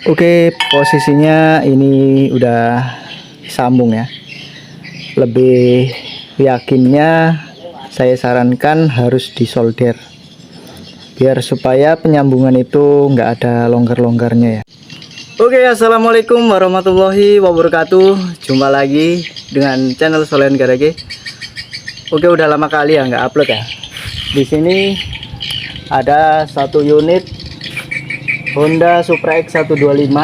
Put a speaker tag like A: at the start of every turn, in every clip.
A: Oke, posisinya ini udah sambung ya. Lebih yakinnya saya sarankan harus disolder biar supaya penyambungan itu nggak ada longgar-longgarnya ya. Oke, assalamualaikum warahmatullahi wabarakatuh. Jumpa lagi dengan channel Solen Garage. Oke, udah lama kali ya nggak upload ya. Di sini ada satu unit Honda Supra X 125,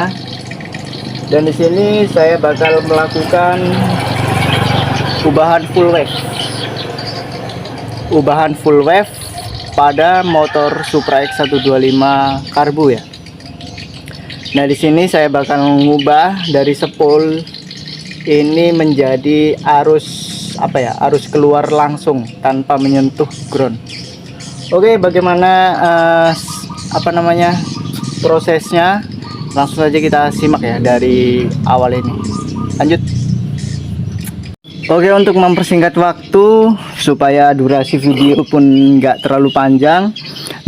A: dan di sini saya bakal melakukan ubahan full wave pada motor Supra X 125 karbu ya. Nah, di sini saya bakal mengubah dari spool ini menjadi arus keluar langsung tanpa menyentuh ground. Oke, bagaimana prosesnya? Langsung saja kita simak ya dari awal ini. Lanjut. Oke, untuk mempersingkat waktu supaya durasi video pun nggak terlalu panjang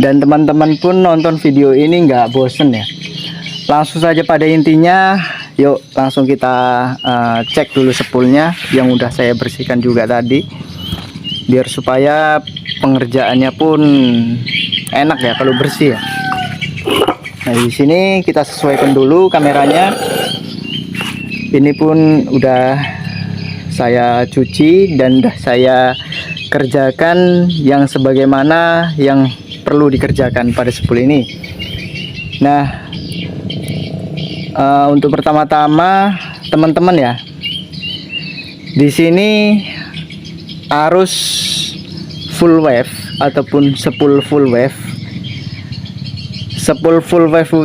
A: dan teman-teman pun nonton video ini nggak bosen ya, langsung saja pada intinya. Yuk langsung kita cek dulu spoolnya yang udah saya bersihkan juga tadi, biar supaya pengerjaannya pun enak ya kalau bersih ya. Nah, di sini kita sesuaikan dulu kameranya. Ini pun udah saya cuci dan udah saya kerjakan yang sebagaimana yang perlu dikerjakan pada spool ini. Nah, untuk pertama-tama teman-teman ya, di sini arus full wave ataupun spool full wave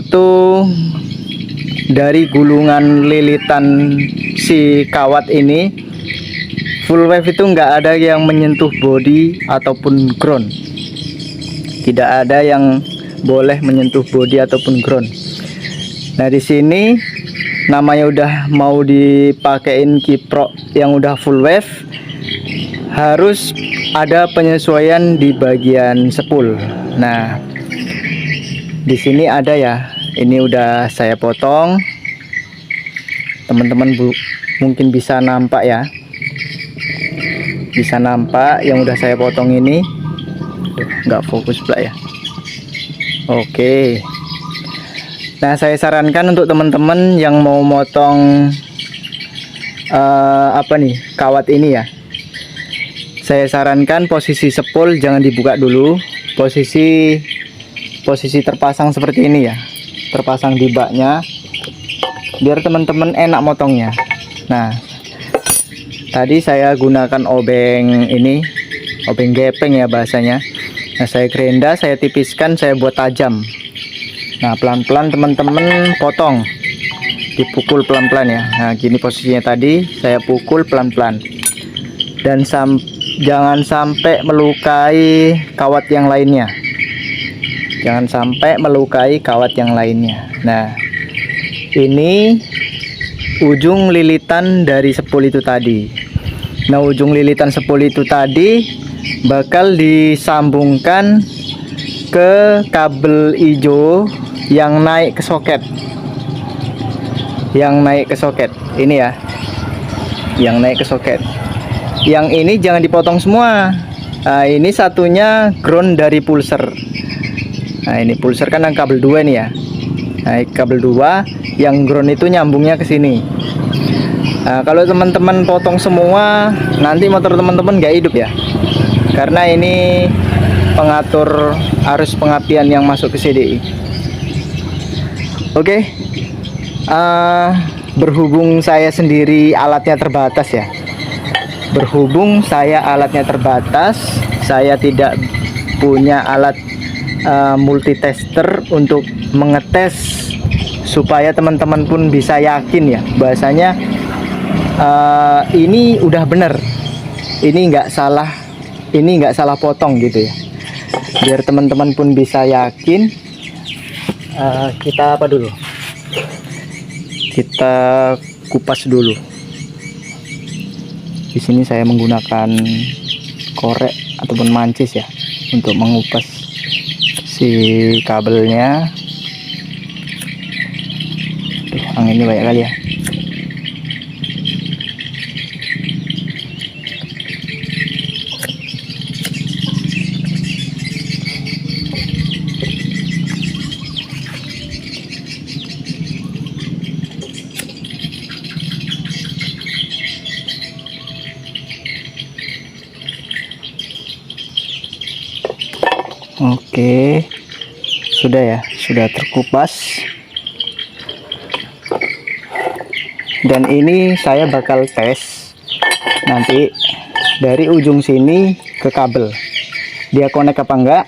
A: itu dari gulungan lilitan si kawat ini. Full wave itu nggak ada yang menyentuh body ataupun ground, tidak ada yang boleh menyentuh body ataupun ground. Nah, di sini namanya udah mau dipakein kiprok yang udah full wave, harus ada penyesuaian di bagian spool. Nah, di sini ada ya, ini udah saya potong. Teman-teman mungkin bisa nampak ya, bisa nampak yang udah saya potong ini. Nggak fokus pula ya. Oke. Nah, saya sarankan untuk teman-teman yang mau motong kawat ini ya, saya sarankan posisi spool jangan dibuka dulu. Posisi terpasang seperti ini ya, terpasang di baknya, biar teman-teman enak motongnya. Nah, tadi saya gunakan obeng ini, obeng gepeng ya bahasanya. Nah, saya gerinda, saya tipiskan, saya buat tajam. Nah, pelan-pelan teman-teman potong, dipukul pelan-pelan ya. Nah, gini posisinya tadi, saya pukul pelan-pelan, dan jangan sampai melukai kawat yang lainnya. Jangan sampai melukai kawat yang lainnya. Nah, ini ujung lilitan dari spool itu tadi. Nah, ujung lilitan spool itu tadi bakal disambungkan ke kabel hijau yang naik ke soket. Yang naik ke soket ini ya, yang naik ke soket. Yang ini jangan dipotong semua. Nah, ini satunya ground dari pulser. Nah, ini pulser kan yang kabel 2 nih ya. Nah, kabel 2 yang ground itu nyambungnya ke sini. Nah, kalau teman-teman potong semua, nanti motor teman-teman nggak hidup ya, karena ini pengatur arus pengapian yang masuk ke CDI. Oke. Berhubung saya sendiri alatnya terbatas ya, saya tidak punya alat multitester untuk mengetes supaya teman-teman pun bisa yakin ya bahasanya ini udah bener, ini nggak salah potong gitu ya. Biar teman-teman pun bisa yakin, kita kupas dulu. Di sini saya menggunakan korek ataupun mancis ya untuk mengupas si kabelnya. Yang ini banyak kali ya. Oke, sudah ya, sudah terkupas. Dan ini saya bakal tes nanti dari ujung sini ke kabel, dia connect apa enggak.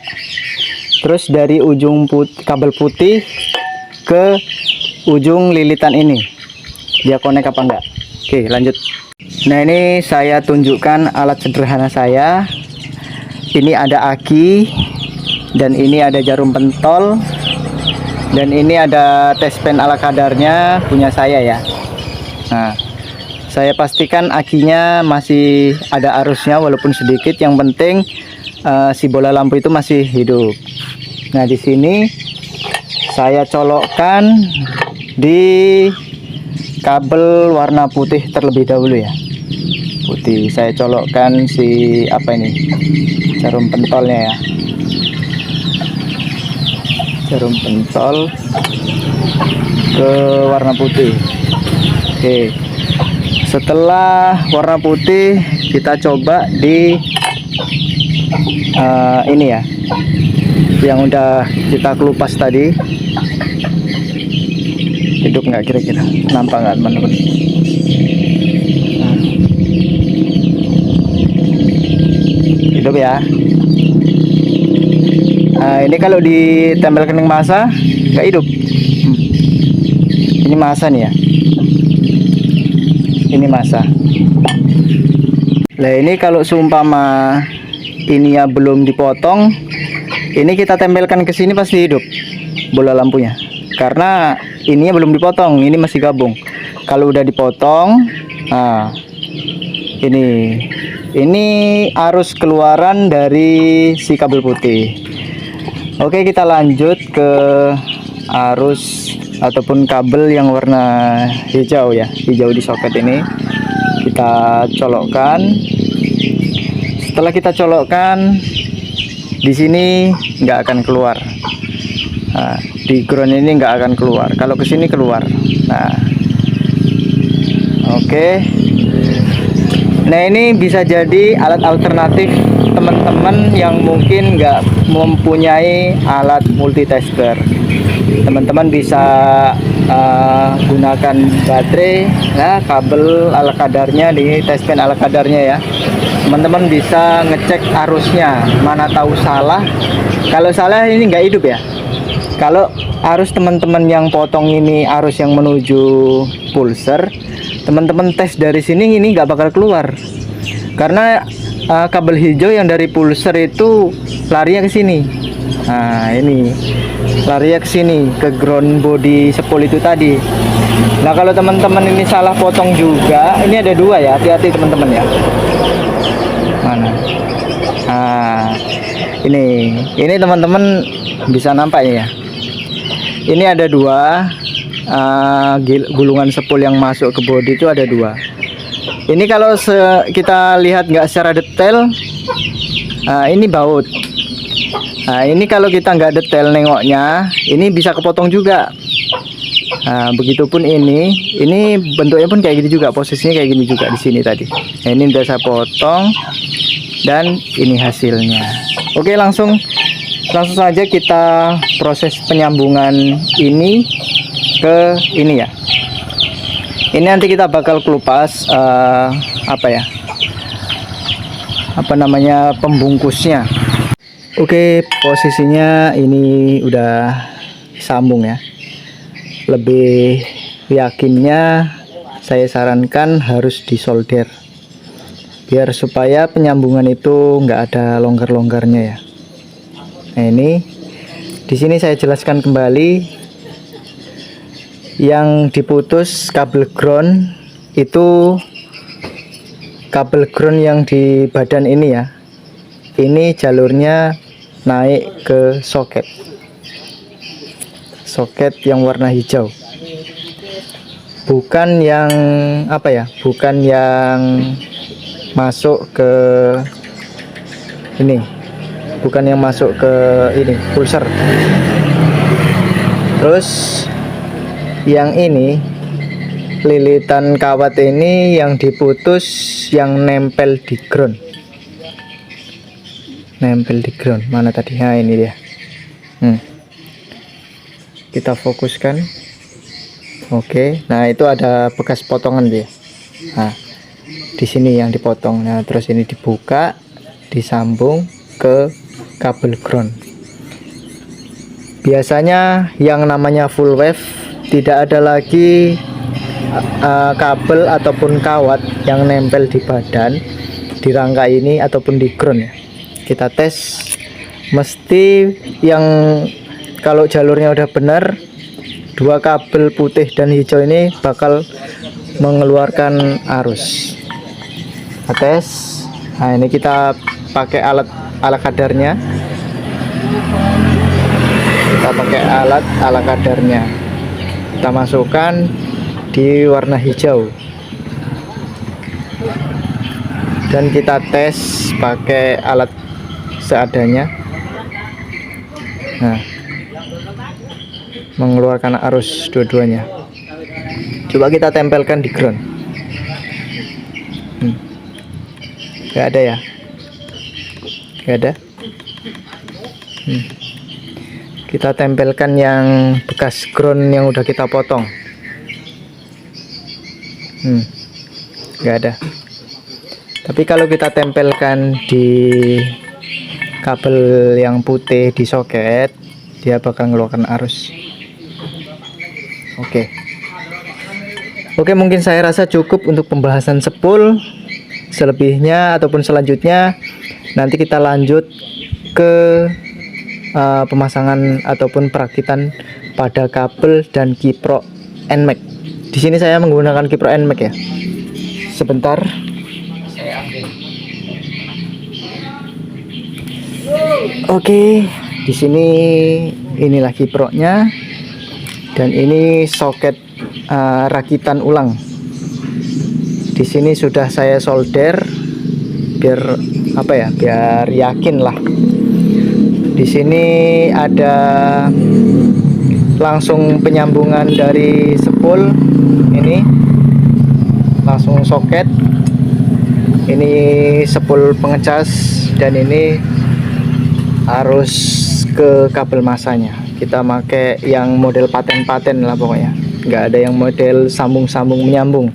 A: Terus dari ujung kabel putih ke ujung lilitan ini, dia connect apa enggak. Oke, lanjut. Nah, ini saya tunjukkan alat sederhana saya. Ini ada aki, dan ini ada jarum pentol, dan ini ada tespen ala kadarnya punya saya ya. Nah, saya pastikan akinya masih ada arusnya walaupun sedikit. Yang penting si bola lampu itu masih hidup. Nah, di sini saya colokkan di kabel warna putih terlebih dahulu ya. Putih, saya colokkan si apa ini, jarum pentolnya ya. Jarum pentol ke warna putih. Oke, setelah warna putih kita coba di ini ya, yang udah kita kelupas tadi. Hidup nggak kira-kira, nampak nggak teman-teman? Hidup ya. Nah, ini kalau ditempel kening masa nggak hidup. Ini masa nih ya. Ini masa. Nah, ini kalau seumpama ini ya belum dipotong, ini kita tempelkan ke sini pasti hidup bola lampunya. Karena ininya belum dipotong, ini masih gabung. Kalau udah dipotong, nah ini arus keluaran dari si kabel putih. Oke, kita lanjut ke arus ataupun kabel yang warna hijau ya, hijau di soket ini. Kita colokkan. Setelah kita colokkan, di sini nggak akan keluar. Nah, di ground ini nggak akan keluar. Kalau ke sini keluar. Nah, oke. Nah, ini bisa jadi alat alternatif teman-teman yang mungkin nggak mempunyai alat multitester. Teman-teman bisa gunakan baterai, nah kabel ala kadarnya di tespen ala kadarnya ya. Teman-teman bisa ngecek arusnya, mana tahu salah. Kalau salah ini nggak hidup ya. Kalau arus teman-teman yang potong ini arus yang menuju pulser, teman-teman tes dari sini ini nggak bakal keluar. Karena kabel hijau yang dari pulser itu larinya ke sini. Nah, ini larinya ke sini, ke ground body spool itu tadi. Nah, kalau teman-teman ini salah potong juga, ini ada dua ya, hati-hati teman-teman ya. Mana? Nah, ini teman-teman bisa nampak ya. Ini ada dua gulungan spool yang masuk ke body itu ada dua. Ini kalau kita lihat nggak secara detail, ini baut. Nah, ini kalau kita nggak detail nengoknya, ini bisa kepotong juga. Nah, begitupun ini bentuknya pun kayak gini juga, posisinya kayak gini juga di sini tadi. Nah, ini udah saya potong dan ini hasilnya. Oke, langsung saja kita proses penyambungan ini ke ini ya. Ini nanti kita bakal kelupas pembungkusnya. Oke, posisinya ini udah sambung ya. Lebih yakinnya saya sarankan harus disolder, biar supaya penyambungan itu nggak ada longgar-longgarnya ya. Nah, ini di sini saya jelaskan kembali. Yang diputus kabel ground itu kabel ground yang di badan ini ya. Ini jalurnya naik ke soket yang warna hijau. bukan yang apa ya, bukan yang masuk ke ini, bukan yang masuk ke ini pulser. Terus yang ini lilitan kawat ini yang diputus, yang nempel di ground. Nempel di ground mana tadi? Nah ini dia. Kita fokuskan. Oke, nah itu ada bekas potongan dia. Nah di sini yang dipotong. Nah terus ini dibuka, disambung ke kabel ground. Biasanya yang namanya full wave tidak ada lagi kabel ataupun kawat yang nempel di badan, di rangka ini ataupun di ground ya. Kita tes, mesti yang kalau jalurnya udah benar, dua kabel putih dan hijau ini bakal mengeluarkan arus. Kita tes. Nah ini kita pakai alat kadarnya. Kita pakai alat ala kadarnya. Kita masukkan di warna hijau dan kita tes pakai alat seadanya. Nah, mengeluarkan arus dua-duanya. Coba kita tempelkan di ground. Gak ada ya? Gak ada. Kita tempelkan yang bekas ground yang udah kita potong. Gak ada. Tapi kalau kita tempelkan di kabel yang putih di soket, dia bakal mengeluarkan arus. Oke, mungkin saya rasa cukup untuk pembahasan spool. Selebihnya ataupun selanjutnya nanti kita lanjut ke pemasangan ataupun perakitan pada kabel dan kiprok NMAX. Di sini saya menggunakan kiprok NMAX ya. Sebentar. Oke, di sini inilah kiproknya dan ini soket rakitan ulang. Di sini sudah saya solder biar apa ya? Biar yakin lah. Di sini ada langsung penyambungan dari spool ini, langsung soket. Ini spool pengecas dan ini harus ke kabel masanya. Kita pakai yang model paten-paten lah pokoknya, nggak ada yang model sambung-sambung menyambung.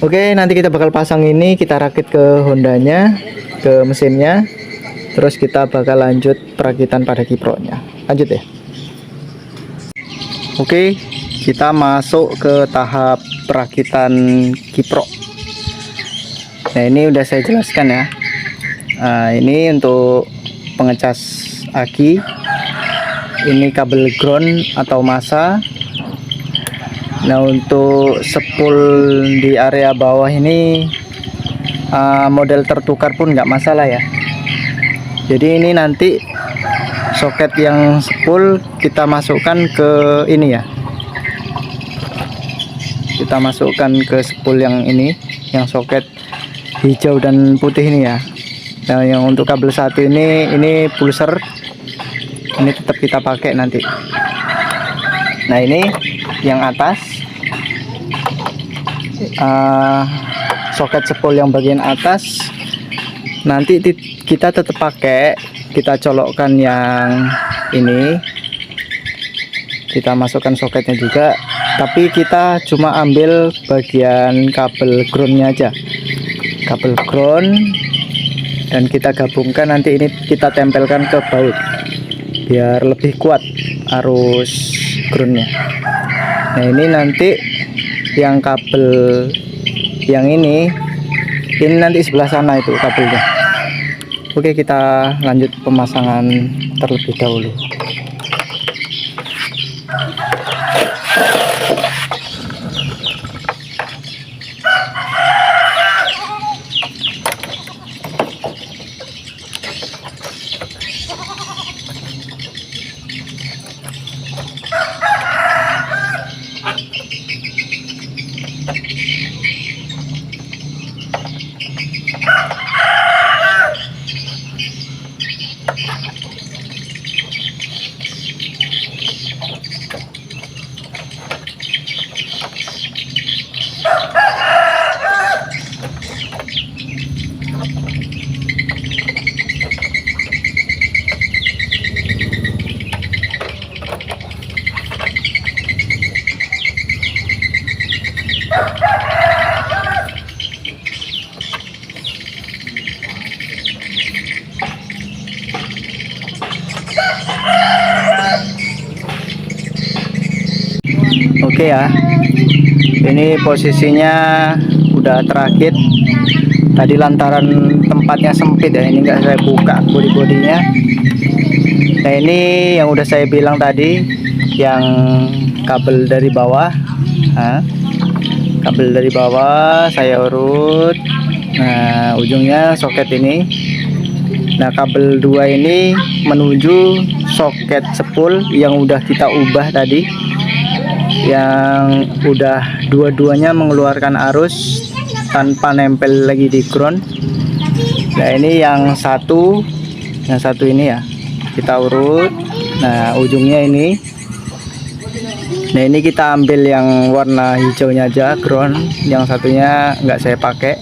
A: Oke, nanti kita bakal pasang ini, kita rakit ke Hondanya, ke mesinnya, terus kita bakal lanjut perakitan pada kiproknya. Lanjut ya. Oke, kita masuk ke tahap perakitan kiprok. Nah ini udah saya jelaskan ya. Nah, ini untuk pengecas aki, ini kabel ground atau masa. Nah untuk spool di area bawah ini model tertukar pun nggak masalah ya. Jadi ini nanti soket yang spool kita masukkan ke ini ya, kita masukkan ke spool yang ini, yang soket hijau dan putih ini ya. Nah yang untuk kabel satu ini pulser, ini tetap kita pakai nanti. Nah ini yang atas, soket spool yang bagian atas nanti kita tetap pakai, kita colokkan yang ini, kita masukkan soketnya juga, tapi kita cuma ambil bagian kabel groundnya aja, kabel ground, dan kita gabungkan. Nanti ini kita tempelkan ke baut biar lebih kuat arus groundnya. Nah ini nanti yang kabel yang ini nanti sebelah sana itu kabelnya. Oke, kita lanjut pemasangan terlebih dahulu. Oke ya, ini posisinya udah terakit. Tadi lantaran tempatnya sempit ya, ini nggak saya buka bodi-bodinya. Nah ini yang udah saya bilang tadi, yang kabel dari bawah. Nah, kabel dari bawah saya urut. Nah ujungnya soket ini. Nah kabel 2 ini menuju soket spool yang udah kita ubah tadi, yang udah dua-duanya mengeluarkan arus tanpa nempel lagi di ground. Nah ini yang satu ini ya kita urut. Nah ujungnya ini, nah ini kita ambil yang warna hijaunya aja ground, yang satunya nggak saya pakai.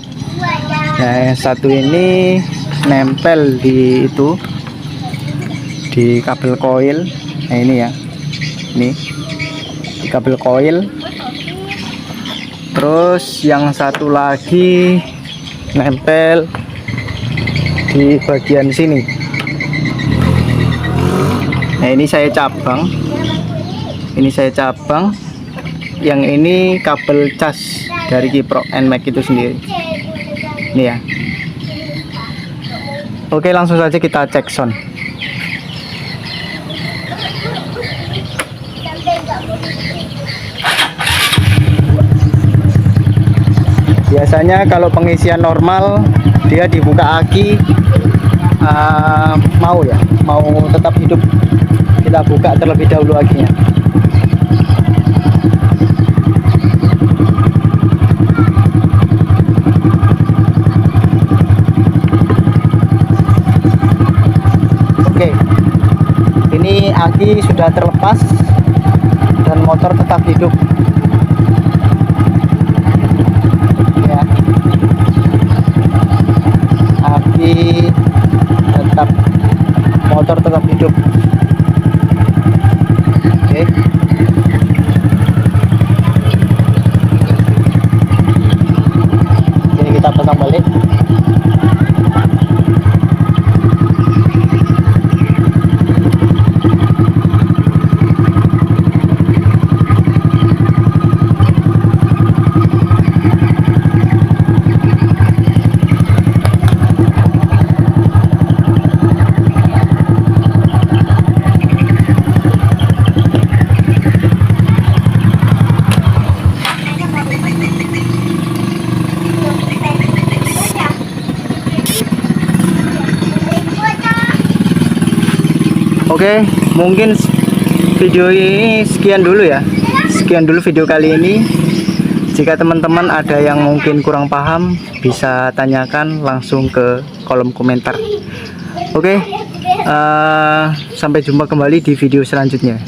A: Nah yang satu ini nempel di itu, di kabel koil. Nah ini ya, ini di kabel koil. Terus yang satu lagi nempel di bagian sini. Nah ini saya cabang, yang ini kabel cas dari kiprok NMAX itu sendiri. Ini ya. Oke, langsung saja kita cek sound. Biasanya kalau pengisian normal dia dibuka aki, mau tetap hidup, kita buka terlebih dahulu akinya. Oke, ini aki sudah terlepas dan motor tetap hidup. Tetap, motor tetap hidup. Oke. Ini kita pasang balik. Oke, mungkin video ini sekian dulu ya. Sekian dulu video kali ini. Jika teman-teman ada yang mungkin kurang paham, bisa tanyakan langsung ke kolom komentar. Oke, sampai jumpa kembali di video selanjutnya.